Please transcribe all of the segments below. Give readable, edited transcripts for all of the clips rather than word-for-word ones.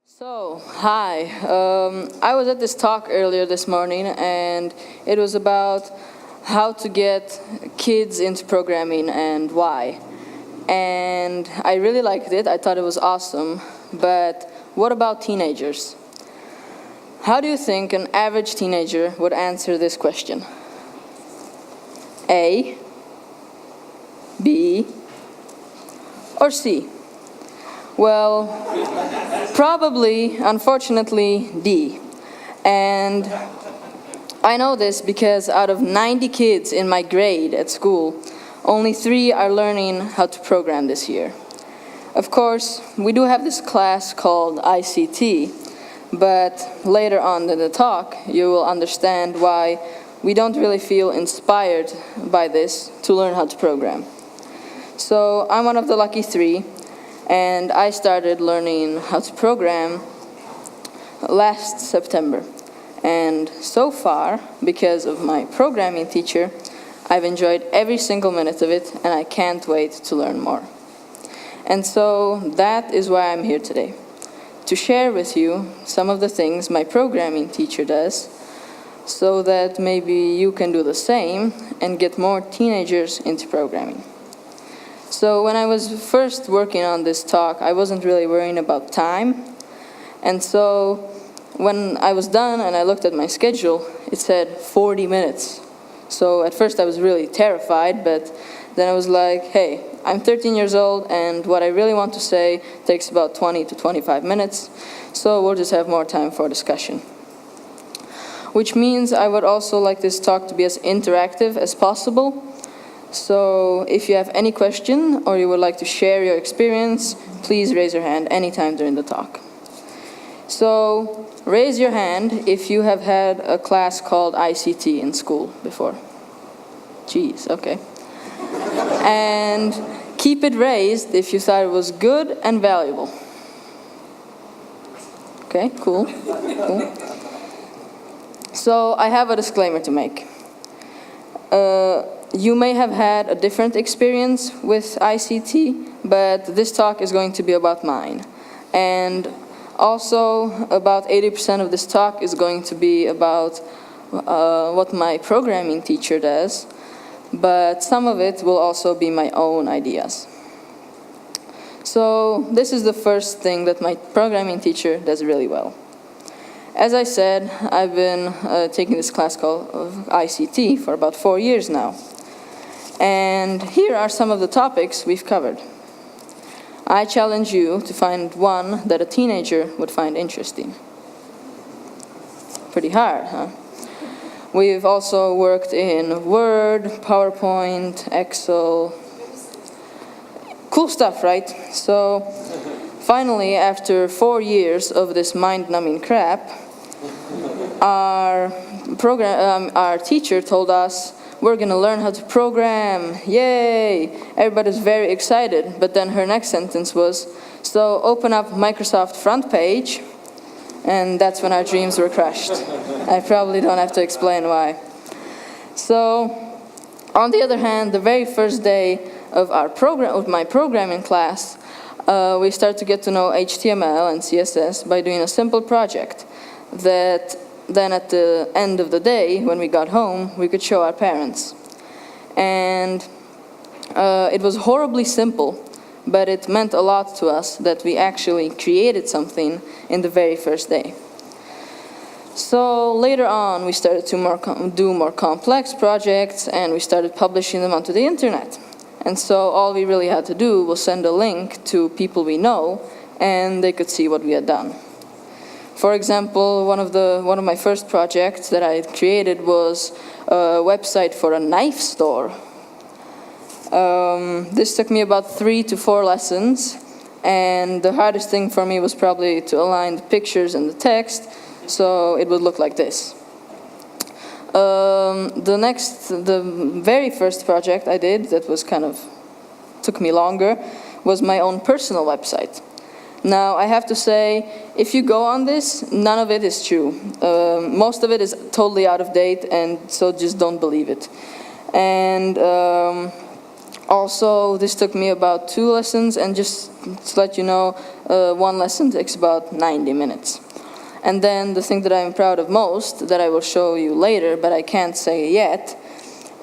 So, hi. I was at this talk earlier this morning, and it was about how to get kids into programming and why. And I really liked it. I thought it was awesome. But what about teenagers? How do you think an average teenager would answer this question? A, B, or C? Well, probably, unfortunately, D. And I know this because out of 90 kids in my grade at school, only 3 are learning how to program this year. Of course, we do have this class called ICT, but later on in the talk, you will understand why we don't really feel inspired by this to learn how to program. So I'm one of the lucky 3. And I started learning how to program last September. And so far, because of my programming teacher, I've enjoyed every single minute of it, and I can't wait to learn more. And so that is why I'm here today, to share with you some of the things my programming teacher does, so that maybe you can do the same and get more teenagers into programming. So when I was first working on this talk, I wasn't really worrying about time. And so when I was done and I looked at my schedule, it said 40 minutes. So at first I was really terrified, but then I was like, hey, I'm 13 years old, and what I really want to say takes about 20 to 25 minutes, so we'll just have more time for discussion. Which means I would also like this talk to be as interactive as possible. So if you have any question or you would like to share your experience, please raise your hand anytime during the talk. So raise your hand if you have had a class called ICT in school before. Jeez, okay. And keep it raised if you thought it was good and valuable. Okay, cool. So I have a disclaimer to make. You may have had a different experience with ICT, but this talk is going to be about mine. And also, about 80% of this talk is going to be about what my programming teacher does, but some of it will also be my own ideas. So this is the first thing that my programming teacher does really well. As I said, I've been taking this class called ICT for about 4 years now. And here are some of the topics we've covered. I challenge you to find one that a teenager would find interesting. Pretty hard, huh? We've also worked in Word, PowerPoint, Excel. Cool stuff, right? So finally, after 4 years of this mind-numbing crap, our teacher told us, we're going to learn how to program, yay! Everybody's very excited, but then her next sentence was, so open up Microsoft front page, and that's when our dreams were crushed. I probably don't have to explain why. So, on the other hand, the very first day of my programming class, we started to get to know HTML and CSS by doing a simple project that then at the end of the day, when we got home, we could show our parents. And it was horribly simple, but it meant a lot to us that we actually created something in the very first day. So later on, we started to do more complex projects, and we started publishing them onto the internet. And so all we really had to do was send a link to people we know, and they could see what we had done. For example, one of my first projects that I created was a website for a knife store. This took me about 3 to 4 lessons, and the hardest thing for me was probably to align the pictures and the text so it would look like this. The very first project I did that was took me longer was my own personal website. Now, I have to say, if you go on this, none of it is true. Most of it is totally out of date, and so just don't believe it. And Also, this took me about 2 lessons, and just to let you know, 1 lesson takes about 90 minutes. And then the thing that I'm proud of most, that I will show you later, but I can't say yet,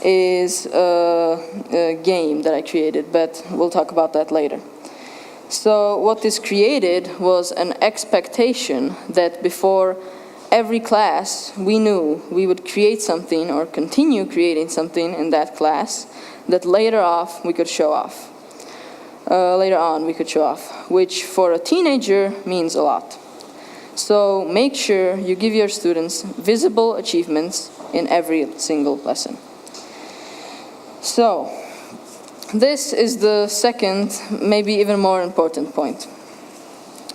is a game that I created, but we'll talk about that later. So what this created was an expectation that before every class we knew we would create something or continue creating something in that class that later on we could show off, which for a teenager means a lot. So make sure you give your students visible achievements in every single lesson. So this is the second, maybe even more important point.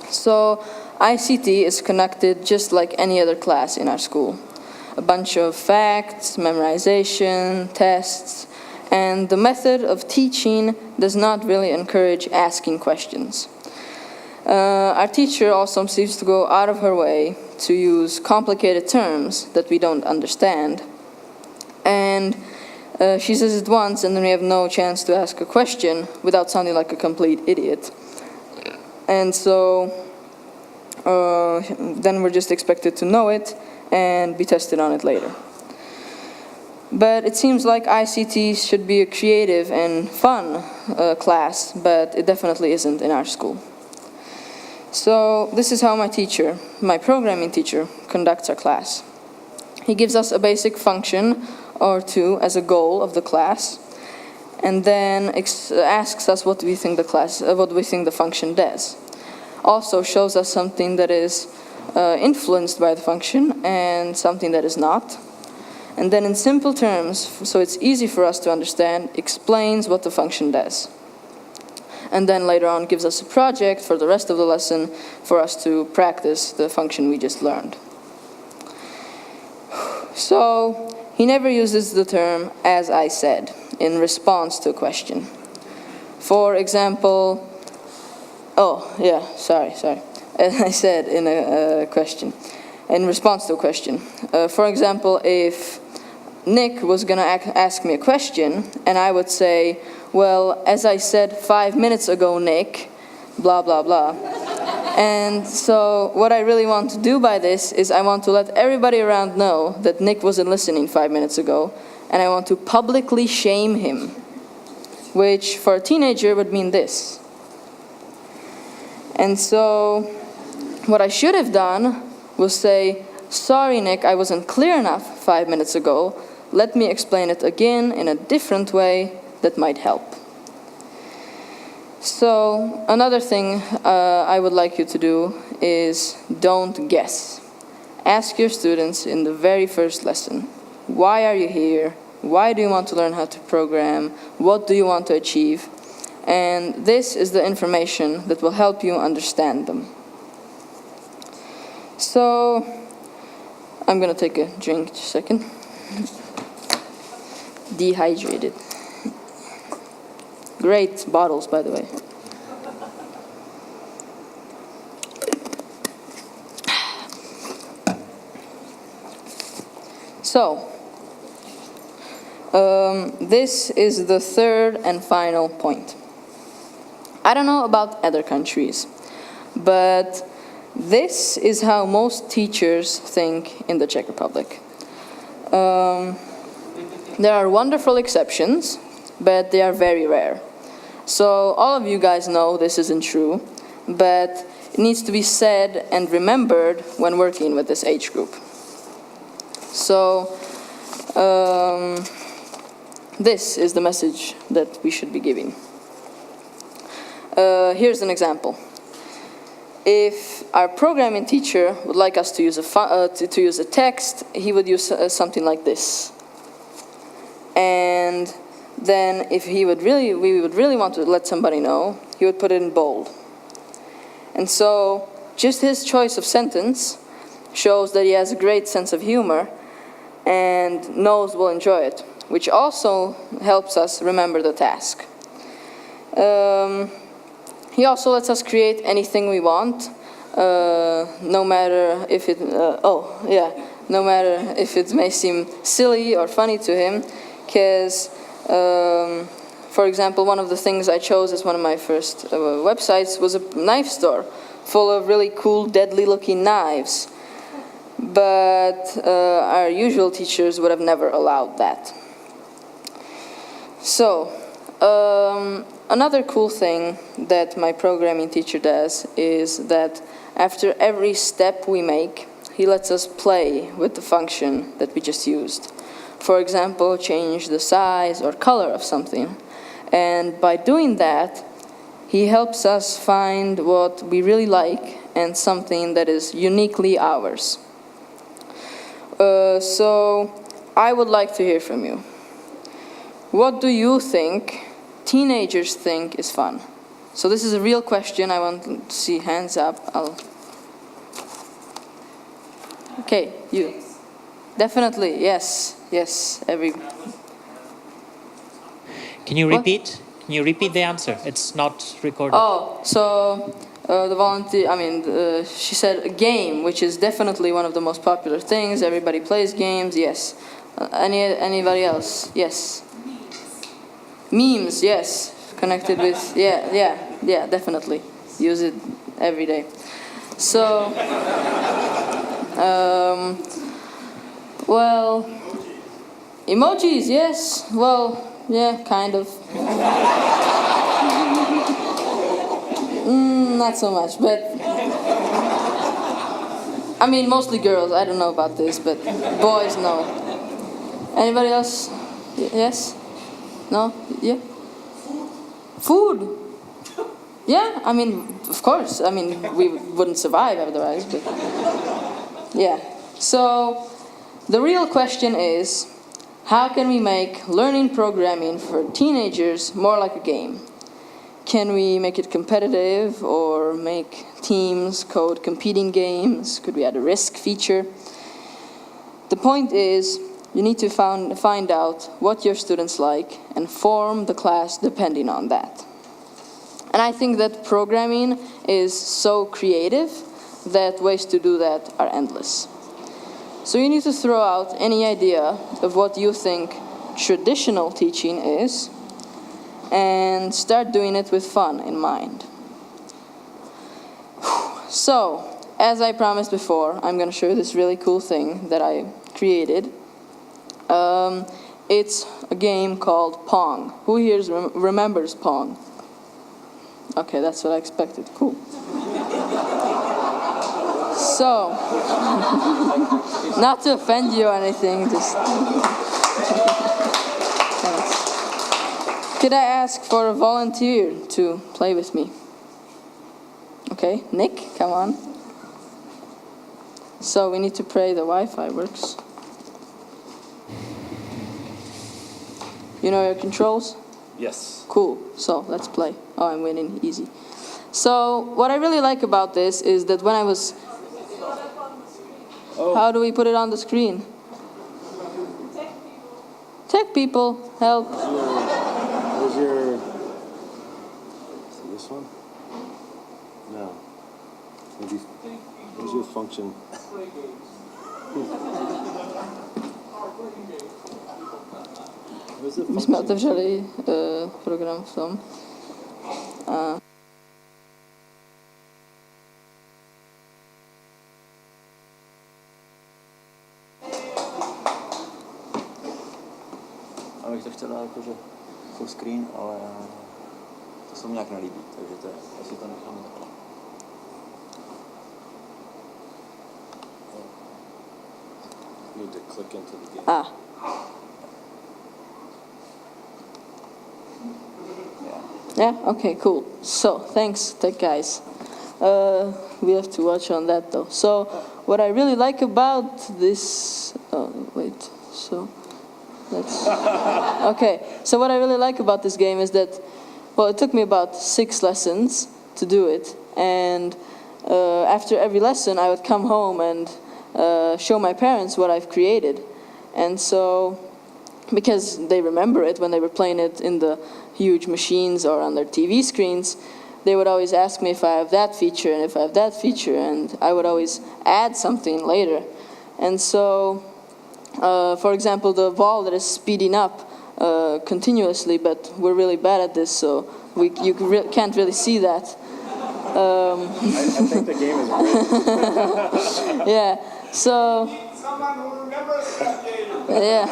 So ICT is conducted just like any other class in our school. A bunch of facts, memorization, tests, and the method of teaching does not really encourage asking questions. Our teacher also seems to go out of her way to use complicated terms that we don't understand. And she says it once, and then we have no chance to ask a question without sounding like a complete idiot. And so then we're just expected to know it and be tested on it later. But it seems like ICT should be a creative and fun class, but it definitely isn't in our school. So this is how my programming teacher, conducts our class. He gives us a basic function or 2 as a goal of the class, and then asks us what we think the function does. Also shows us something that is influenced by the function and something that is not. And then in simple terms, so it's easy for us to understand, explains what the function does. And then later on gives us a project for the rest of the lesson for us to practice the function we just learned. So he never uses the term "as I said" in response to a question. For example, as I said in a question, in response to a question. For example, if Nick was going to ask me a question, and I would say, well, as I said 5 minutes ago, Nick, blah, blah, blah. And so what I really want to do by this is I want to let everybody around know that Nick wasn't listening 5 minutes ago, and I want to publicly shame him, which for a teenager would mean this. And so what I should have done was say, sorry, Nick, I wasn't clear enough 5 minutes ago. Let me explain it again in a different way that might help. So another thing I would like you to do is don't guess. Ask your students in the very first lesson, why are you here? Why do you want to learn how to program? What do you want to achieve? And this is the information that will help you understand them. So I'm going to take a drink just a second. Dehydrated. Great bottles, by the way. So, this is the third and final point. I don't know about other countries, but this is how most teachers think in the Czech Republic. There are wonderful exceptions, but they are very rare. So all of you guys know this isn't true, but it needs to be said and remembered when working with this age group. So this is the message that we should be giving. Here's an example. If our programming teacher would like us to use a text, he would use something like this. And then if we would really want to let somebody know, he would put it in bold. And so just his choice of sentence shows that he has a great sense of humor and knows we'll enjoy it, which also helps us remember the task. He also lets us create anything we want, no matter if it may seem silly or funny to him, because For example, one of the things I chose as one of my first websites was a knife store full of really cool, deadly-looking knives. But our usual teachers would have never allowed that. So, another cool thing that my programming teacher does is that after every step we make, he lets us play with the function that we just used. For example, change the size or color of something. And by doing that, he helps us find what we really like and something that is uniquely ours. So I would like to hear from you. What do you think teenagers think is fun? So this is a real question. I want to see hands up. Okay, you. Definitely, yes. Yes, Can you repeat? What? Can you repeat the answer? It's not recorded. Oh, so the volunteer, she said a game, which is definitely one of the most popular things. Everybody plays games, yes. Anybody else? Yes. Memes, yes. Connected with, yeah, definitely. Use it every day. So, well, emojis, yes. Well, yeah, kind of. Not so much, but I mean, mostly girls. I don't know about this, but boys, no. Anybody else? Yes? No? Yeah? Food. Yeah, I mean, of course. I mean, we wouldn't survive otherwise, but yeah. So the real question is, how can we make learning programming for teenagers more like a game? Can we make it competitive or make teams code competing games? Could we add a risk feature? The point is, you need to find out what your students like and form the class depending on that. And I think that programming is so creative that ways to do that are endless. So you need to throw out any idea of what you think traditional teaching is and start doing it with fun in mind. So, as I promised before, I'm going to show you this really cool thing that I created. It's a game called Pong. Who here remembers Pong? Okay, that's what I expected. Cool. So, not to offend you or anything, just... Could I ask for a volunteer to play with me? Okay, Nick, come on. So we need to pray the Wi-Fi works. You know your controls? Yes. Cool, so let's play. Oh, I'm winning, easy. So what I really like about this is that when I was... Oh. How do we put it on the screen? Tech people, help. Where's your... Is it this one? No. Maybe... Where's your function? My jsme otevřeli program v tom. Já bych to chtěl dát jakože full screen, ale to se mi nějak nelíbí, takže to je, asi to necháme takhle. Need to click into the game. Yeah, okay, cool. So, thanks, tech guys. We have to watch on that though. So, what I really like about this... Oh, wait, so... Okay, so what I really like about this game is that, well, it took me about 6 lessons to do it. And after every lesson, I would come home and show my parents what I've created. And so, because they remember it when they were playing it in the huge machines or on their TV screens, they would always ask me if I have that feature and if I have that feature, and I would always add something later. And so, for example, the wall that is speeding up continuously, but we're really bad at this, so you can't really see that. I think the game is rigged. Yeah, so... Someone who remembers that game. Yeah.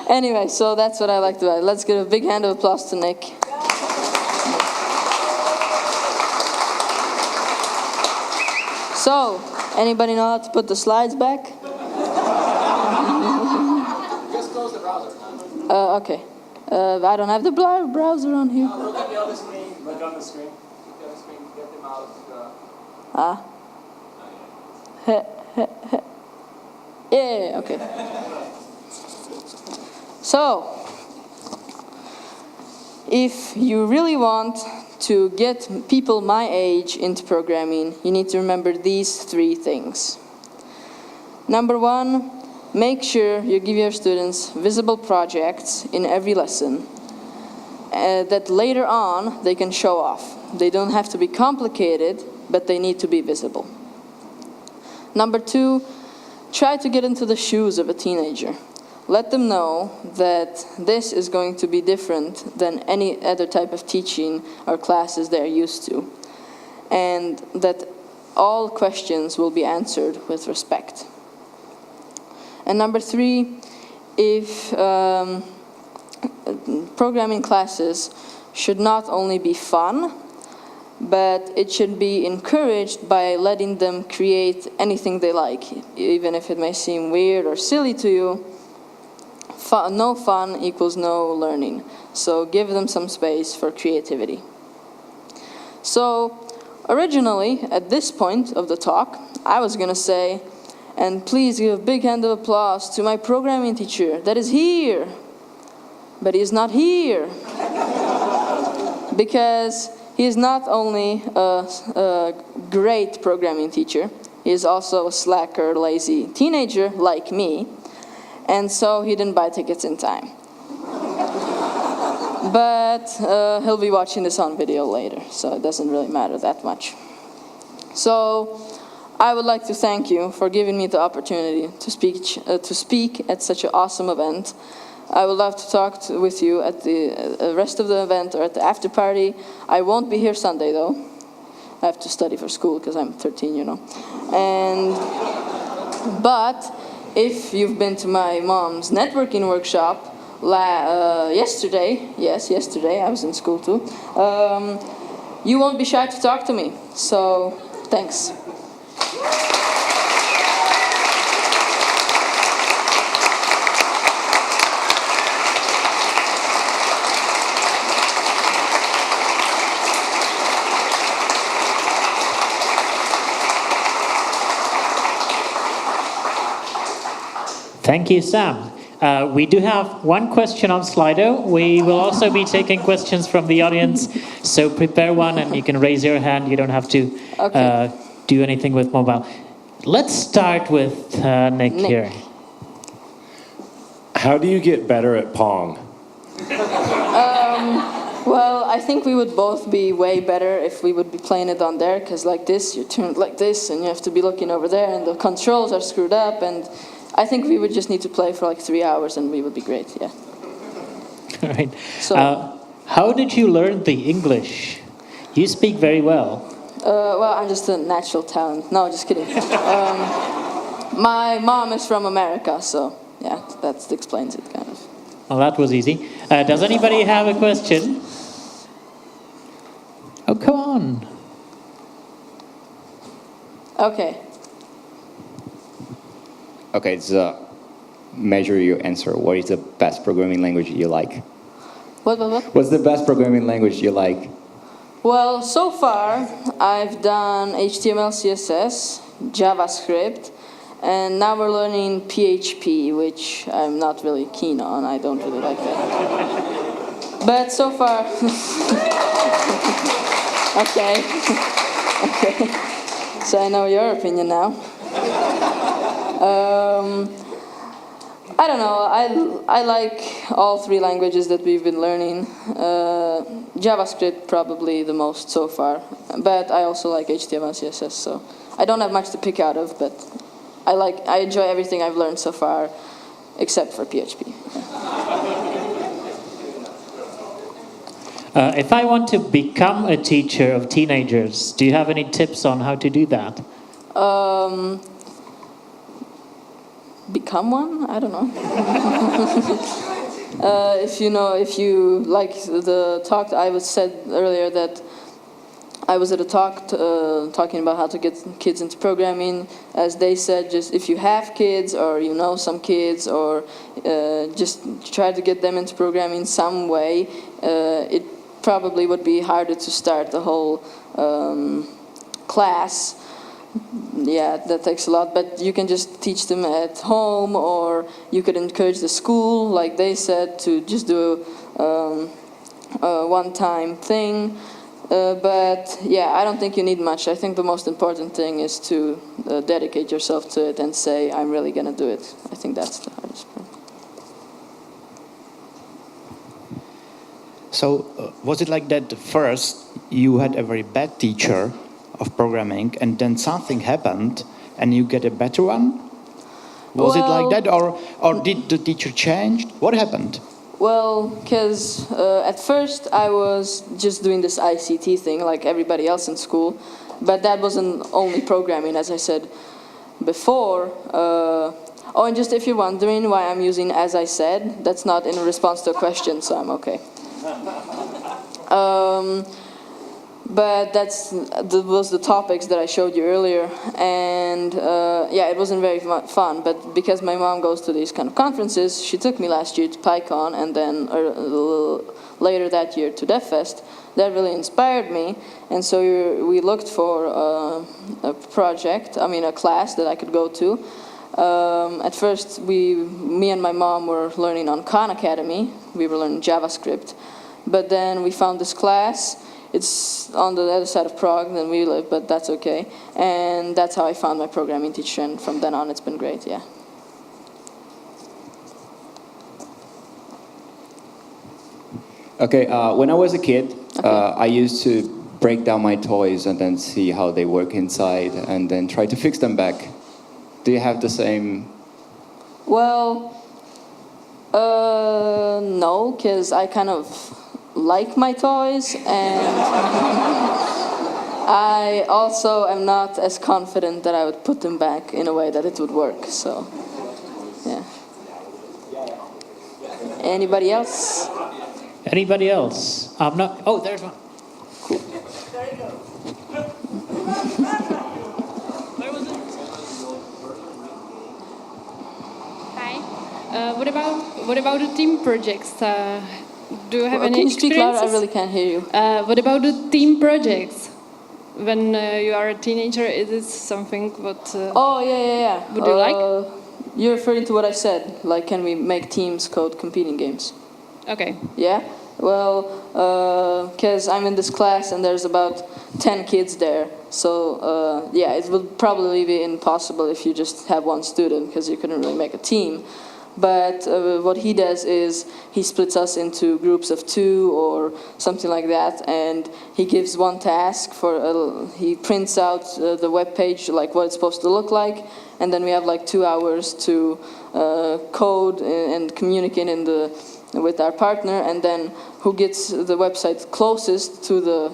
Anyway, so that's what I liked about it. Let's give a big hand of applause to Nick. So, anybody know how to put the slides back? Just close the browser. Okay. I don't have the browser on here. Look at the other screen. Look on the screen. The other screen. Get them out. Yeah, okay. So, if you really want to get people my age into programming, you need to remember these 3 things. Number 1, make sure you give your students visible projects in every lesson that later on they can show off. They don't have to be complicated, but they need to be visible. Number 2, try to get into the shoes of a teenager. Let them know that this is going to be different than any other type of teaching or classes they're used to, and that all questions will be answered with respect. And number 3, if programming classes should not only be fun, but it should be encouraged by letting them create anything they like, even if it may seem weird or silly to you. No fun equals no learning. So give them some space for creativity. So originally, at this point of the talk, I was going to say, and please give a big hand of applause to my programming teacher that is here. But he is not here. Because he is not only a great programming teacher, he is also a slacker, lazy teenager like me. And so he didn't buy tickets in time. But he'll be watching this on video later, so it doesn't really matter that much. So I would like to thank you for giving me the opportunity to speak at such an awesome event. I would love to talk with you at the rest of the event or at the after party. I won't be here Sunday though. I have to study for school because I'm 13, you know. But if you've been to my mom's networking workshop yesterday, yes, yesterday, I was in school too, you won't be shy to talk to me. So, thanks. Thank you, Sam. We do have one question on Slido. We will also be taking questions from the audience, so prepare one and you can raise your hand. You don't have to do anything with mobile. Let's start with Nick here. How do you get better at Pong? Well, I think we would both be way better if we would be playing it on there, because like this, you turn it like this, and you have to be looking over there, and the controls are screwed up, and I think we would just need to play for like 3 hours, and we would be great, yeah. All right. So, how did you learn the English? You speak very well. Well, I'm just a natural talent. No, just kidding. My mom is from America, so yeah, that explains it, kind of. Well, that was easy. Does anybody have a question? Oh, come on. Okay. Okay, so measure your answer. What is the best programming language you like? What? What's the best programming language you like? Well, so far, I've done HTML, CSS, JavaScript, and now we're learning PHP, which I'm not really keen on. I don't really like that. But so far... Okay. Okay. So I know your opinion now. I don't know. I like all 3 languages that we've been learning. JavaScript probably the most so far, but I also like HTML, CSS. So I don't have much to pick out of, but I enjoy everything I've learned so far. except for PHP. If I want to become a teacher of teenagers, do you have any tips on how to do that? Become one? I don't know. If you like the talk I was said earlier that I was at a talk talking about how to get kids into programming. As they said, just if you have kids or you know some kids or just try to get them into programming some way, it probably would be harder to start the whole class. Yeah, that takes a lot, but you can just teach them at home, or you could encourage the school, like they said, to just do a one-time thing. But yeah, I don't think you need much. I think the most important thing is to dedicate yourself to it and say, I'm really going to do it. I think that's the hardest part. So, was it like that first you had a very bad teacher of programming and then something happened and you get a better one? Was it like that, or did the teacher change? What happened? Well, because at first I was just doing this ICT thing like everybody else in school, but that wasn't only programming, as I said before. Oh, and just if you're wondering why I'm using "as I said," that's not in response to a question, so I'm okay. But was the topics that I showed you earlier, and yeah, it wasn't very fun. But because my mom goes to these kind of conferences, she took me last year to PyCon, and then later that year to DevFest. That really inspired me, and so we looked for a class that I could go to. At first, me and my mom were learning on Khan Academy. We were learning JavaScript, but then we found this class. It's on the other side of Prague than we live, but that's okay. And that's how I found my programming teacher, and from then on it's been great, yeah. Okay, when I was a kid, I used to break down my toys and then see how they work inside and then try to fix them back. Do you have the same? Well, no, because I kind of like my toys, and I also am not as confident that I would put them back in a way that it would work, so, yeah. Anybody else? Anybody else? I'm not. Oh, there's one. Cool. There you go. Where was it? Hi. What about the team projects? Do you have any Can you speak louder? experiences? I really can't hear you. What about the team projects? When you are a teenager, is it something what? Oh, yeah. Would you like? You're referring to what I said, like can we make teams code competing games? Okay. Yeah? Well, because I'm in this class and there's about 10 kids there. So, yeah, it would probably be impossible if you just have one student, because you couldn't really make a team. But what he does is he splits us into groups of 2 or something like that, and he gives one task he prints out the web page, like what it's supposed to look like, and then we have like 2 hours to code and communicate with our partner, and then who gets the website closest to the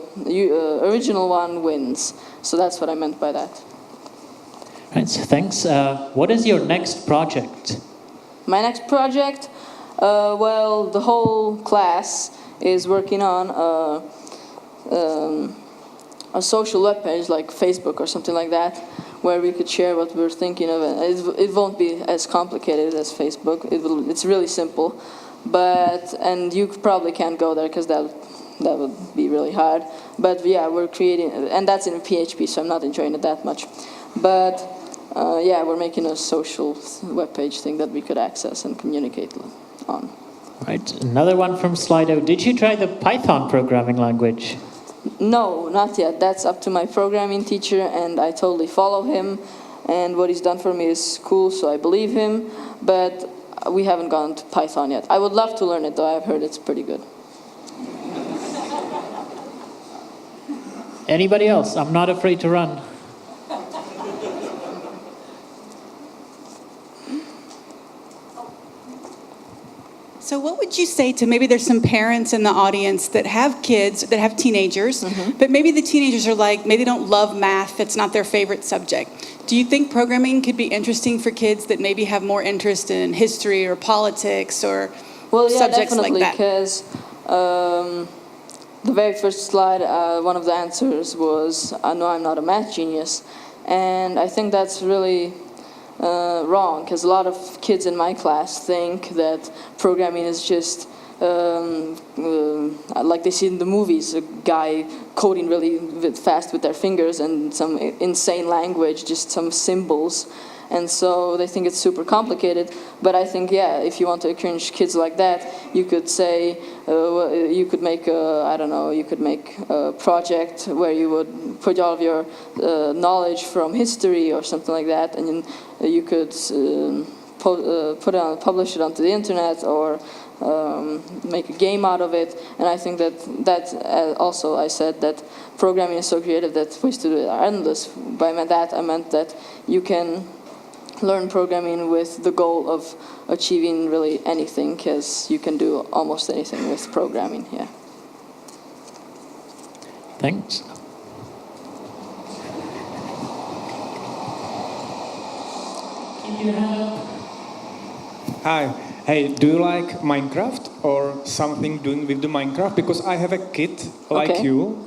original one wins. So that's what I meant by that. Right, so thanks. What is your next project? My next project, well, the whole class is working on a social web page like Facebook or something like that, where we could share what we're thinking of. It won't be as complicated as Facebook. It's really simple, and you probably can't go there because that would be really hard. But yeah, we're creating, and that's in PHP, so I'm not enjoying it that much. But yeah, we're making a social web page thing that we could access and communicate on. Right, another one from Slido. Did you try the Python programming language? No, not yet. That's up to my programming teacher, and I totally follow him. And what he's done for me is cool, so I believe him. But we haven't gone to Python yet. I would love to learn it, though. I've heard it's pretty good. Anybody else? I'm not afraid to run. would you say to, maybe there's some parents in the audience that have kids, that have teenagers, but maybe the teenagers are like, maybe they don't love math, that's not their favorite subject. Do you think programming could be interesting for kids that maybe have more interest in history or politics or subjects like that? Because the very first slide, one of the answers was, no, I'm not a math genius. And I think that's really wrong, because a lot of kids in my class think that programming is just like they see in the movies, a guy coding really fast with their fingers and some insane language, just some symbols. And so they think it's super complicated. But I think, yeah, if you want to encourage kids like that, you could say, you could make a project where you would put all of your knowledge from history or something like that, and you could publish it onto the internet or make a game out of it. And I think that also I said that programming is so creative that ways to do it are endless. By that I meant that you can learn programming with the goal of achieving really anything, because you can do almost anything with programming. Yeah. Thanks. Hi. Hey, do you like Minecraft or something doing with the Minecraft? Because I have a kid like you,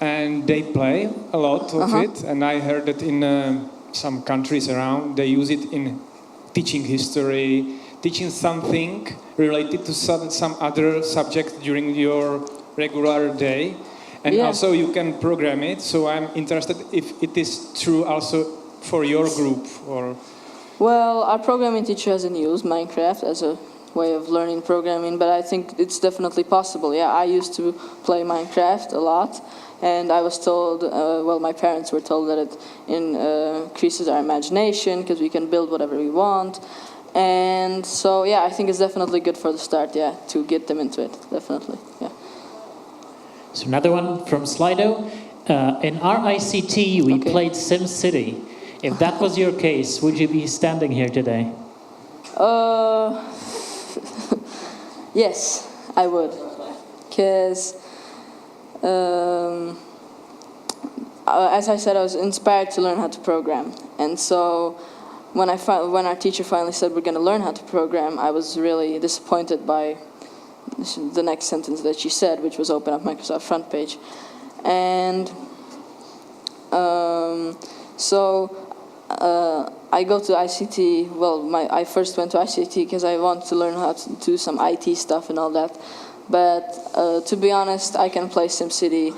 and they play a lot of it, and I heard that in some countries around they use it in teaching history, teaching something related to some other subject during your regular day, and also you can program it. So I'm interested if it is true also for your group or. Well, our programming teacher hasn't used Minecraft as a way of learning programming, but I think it's definitely possible. Yeah, I used to play Minecraft a lot, and I was told, my parents were told that it increases our imagination because we can build whatever we want. And so, yeah, I think it's definitely good for the start, to get them into it, definitely, yeah. So another one from Slido. In our ICT, we played SimCity. If that was your case, would you be standing here today? Yes, I would. Because, as I said, I was inspired to learn how to program. And so when our teacher finally said we're going to learn how to program, I was really disappointed by the next sentence that she said, which was open up Microsoft front page. And I go to ICT. I first went to ICT because I want to learn how to do some IT stuff and all that. But to be honest, I can play SimCity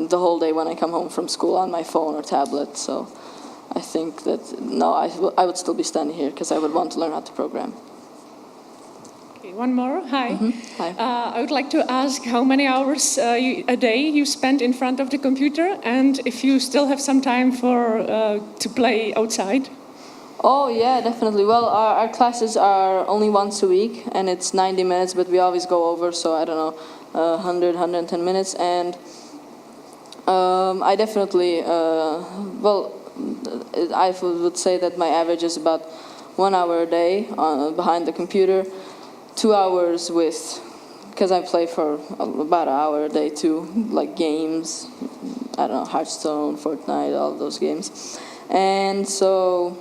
the whole day when I come home from school on my phone or tablet. So I think that, no, I would still be standing here because I would want to learn how to program. Okay, one more. Hi. Hi. I would like to ask how many hours a day you spend in front of the computer, and if you still have some time to play outside. Oh, yeah, definitely. Well, our classes are only once a week, and it's 90 minutes, but we always go over, so I don't know, 100, 110 minutes. And I definitely, I would say that my average is about 1 hour a day behind the computer, 2 hours because I play for about an hour a day too, like games, I don't know, Hearthstone, Fortnite, all of those games. And so,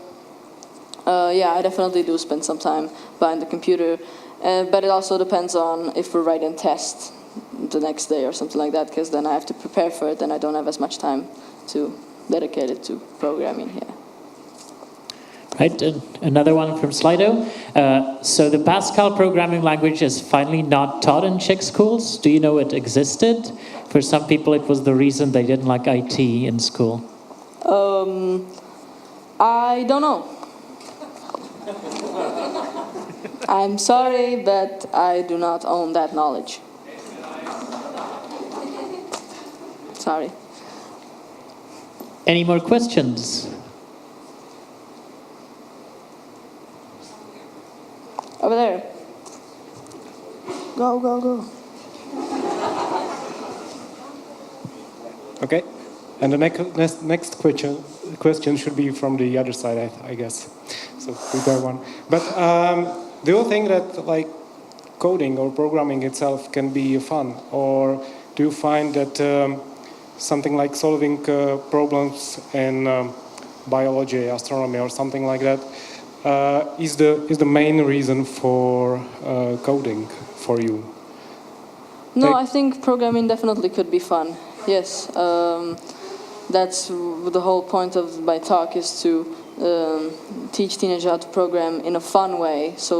I definitely do spend some time behind the computer, but it also depends on if we're writing tests the next day or something like that, because then I have to prepare for it and I don't have as much time to dedicate it to programming, Right, another one from Slido. So the Pascal programming language is finally not taught in Czech schools. Do you know it existed? For some people it was the reason they didn't like IT in school. I don't know. I'm sorry, but I do not own that knowledge. Sorry. Any more questions? Over there. Go, go, go. Okay. And the next question should be from the other side, I guess. So prepare one. But do you think that coding or programming itself can be fun? Or do you find that something like solving problems in biology, astronomy, or something like that is the main reason for coding for you? No, I think programming definitely could be fun. Yes, that's the whole point of my talk, is to teach teenagers how to program in a fun way, so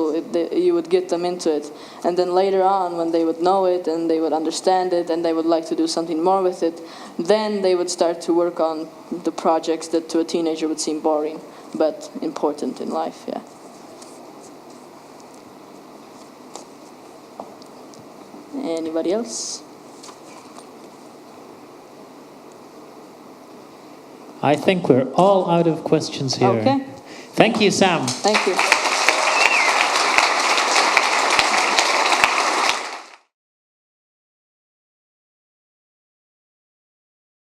you would get them into it. And then later on, when they would know it and they would understand it and they would like to do something more with it, then they would start to work on the projects that to a teenager would seem boring, but important in life, yeah. Anybody else? I think we're all out of questions here. Okay. Thank you, Sam. Thank you.